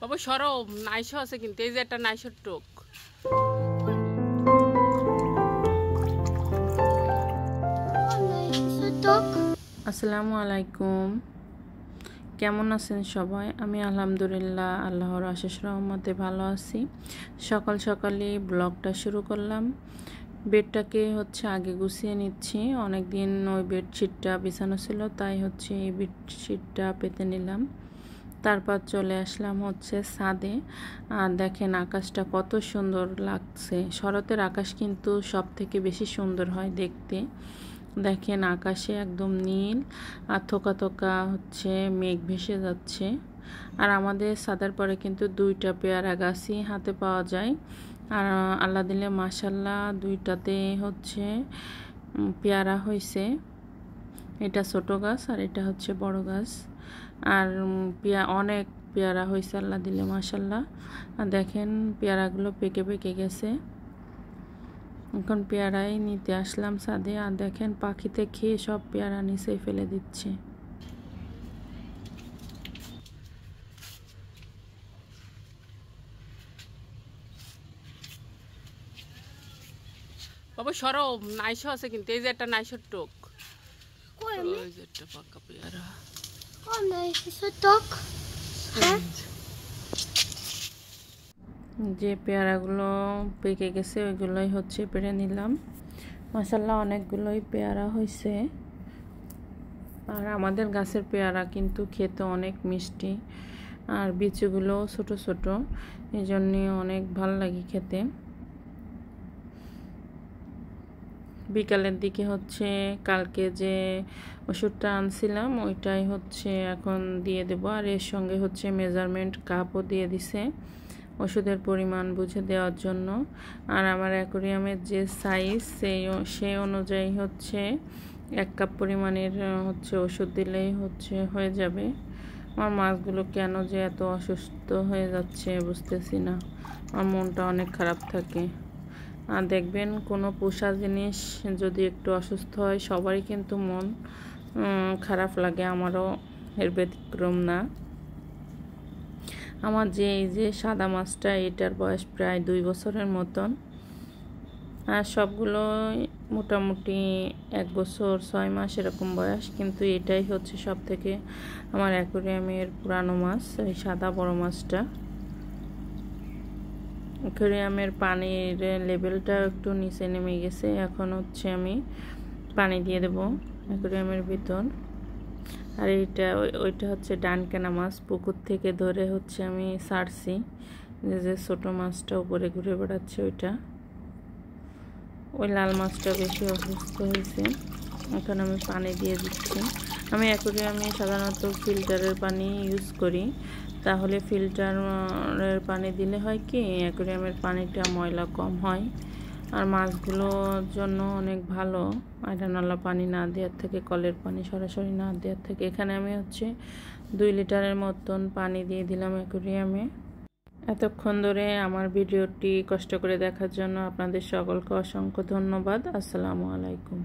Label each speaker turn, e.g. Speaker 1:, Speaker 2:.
Speaker 1: বাবা সরো, নাইশো আছে কিন্তু এই যে একটা নাইশোর টোক।
Speaker 2: আসসালামু আলাইকুম, কেমন আছেন সবাই? আমি আলহামদুলিল্লাহ আল্লাহর অশেষ রহমতে ভালো আছি। সকাল সকালে ব্লগটা শুরু করলাম। বেডটাকে আগে গুছিয়ে নিচ্ছি। অনেক দিন ওই বেডশিটটা বিছানো ছিল, তাই এই বেডশিটটা পেতে নিলাম। তারপর চলে আসলাম ছাদে। আর দেখেন আকাশটা কত সুন্দর লাগছে। শরতের আকাশ কিন্তু সব থেকে বেশি সুন্দর হয় দেখতে। দেখেন আকাশে একদম নীল আর থোকা থোকা মেঘ ভেসে যাচ্ছে। আর আমাদের ছাদের পরে কিন্তু দুইটা পেয়ারা গাছই হাতে পাওয়া যায়। আর আল্লাহ দিলে মাশাল্লাহ দুইটাতে পেয়ারা হয়েছে। এটা ছোট গাছ আর এটা বড় গাছ। আর অনেক পেয়ারা হয়েছে আল্লাহ দিলে মাশাল্লাহ। আর দেখেন পেয়ারাগুলো পেকে পেকে গেছে। এখন পেয়ারাই নিতে আসলাম ছাদে। আর দেখেন পাখিতে খেয়ে সব পেয়ারা নিচে ফেলে দিচ্ছে।
Speaker 1: বাবা সরো, নাইশো আছে কিন্তু এই যে একটা নাইশোর টোক। ওই যে একটা পাকা পেয়ারা।
Speaker 2: যে পেয়ারাগুলো পেকে গেছে ওইগুলোই পেড়ে নিলাম। মাশাল্লাহ অনেকগুলোই পেয়ারা হয়েছে। আর আমাদের গাছের পেয়ারা কিন্তু খেতে অনেক মিষ্টি, আর বিচিগুলো ছোট ছোট, এই জন্যে অনেক ভালো লাগে খেতে। বিকালের দিকে কালকে যে ওষুধটা আনছিলাম ওইটাই এখন দিয়ে দেব। আর এর সঙ্গে মেজারমেন্ট কাপও দিয়ে দিছে ওষুধের পরিমাণ বুঝে দেওয়ার জন্য। আর আমার অ্যাকোরিয়ামের যে সাইজ সেই অনুযায়ী 1 কাপ পরিমাণের ওষুধ দিলেই হয়ে যাবে। আমার মাছগুলো কেন যে এত অসুস্থ হয়ে যাচ্ছে বুঝতেছি না। আমার মনটা অনেক খারাপ থাকে। আর দেখবেন কোনো পোষা জিনিস যদি একটু অসুস্থ হয় সবারই কিন্তু মন খারাপ লাগে, আমারও এর ব্যতিক্রম না। আমার এই যে সাদা মাছটা, এটার বয়স প্রায় 2 বছরের মতন। আর সবগুলো মোটামুটি 1 বছর 6 মাস এরকম বয়স, কিন্তু এটাই সব থেকে আমার অ্যাকোরিয়ামের পুরানো মাছ, এই সাদা বড় মাছটা। অ্যাকোরিয়ামের পানির লেভেলটা একটু নিচে নেমে গেছে। এখন আমি পানি দিয়ে দেব অ্যাকোরিয়ামের ভিতর। আর ওইটা ডানকেনা মাছ, পুকুর থেকে ধরে আমি ছাড়ছি। যে ছোট মাছটা উপরে ঘুরে বেড়াচ্ছে ওইটা। ওই লাল মাছটা বেশি অসুস্থ হয়েছে। এখন আমি পানি দিয়ে দিচ্ছি। আমি অ্যাকোরিয়ামে সাধারণত ফিল্টারের পানি ইউজ করি। তাহলে ফিল্টারের পানি দিলে হয় কি অ্যাকোরিয়ামের পানিটা ময়লা কম হয়। আর মাছগুলোর জন্য অনেক ভালো আয়রনওয়ালা পানি না দেওয়ার থেকে, কলের পানি সরাসরি না দেওয়ার থেকে। এখানে আমি 2 লিটারের মতন পানি দিয়ে দিলাম অ্যাকোরিয়ামে। এতক্ষণ ধরে আমার ভিডিওটি কষ্ট করে দেখার জন্য আপনাদের সকলকে অসংখ্য ধন্যবাদ। আসসালামু আলাইকুম।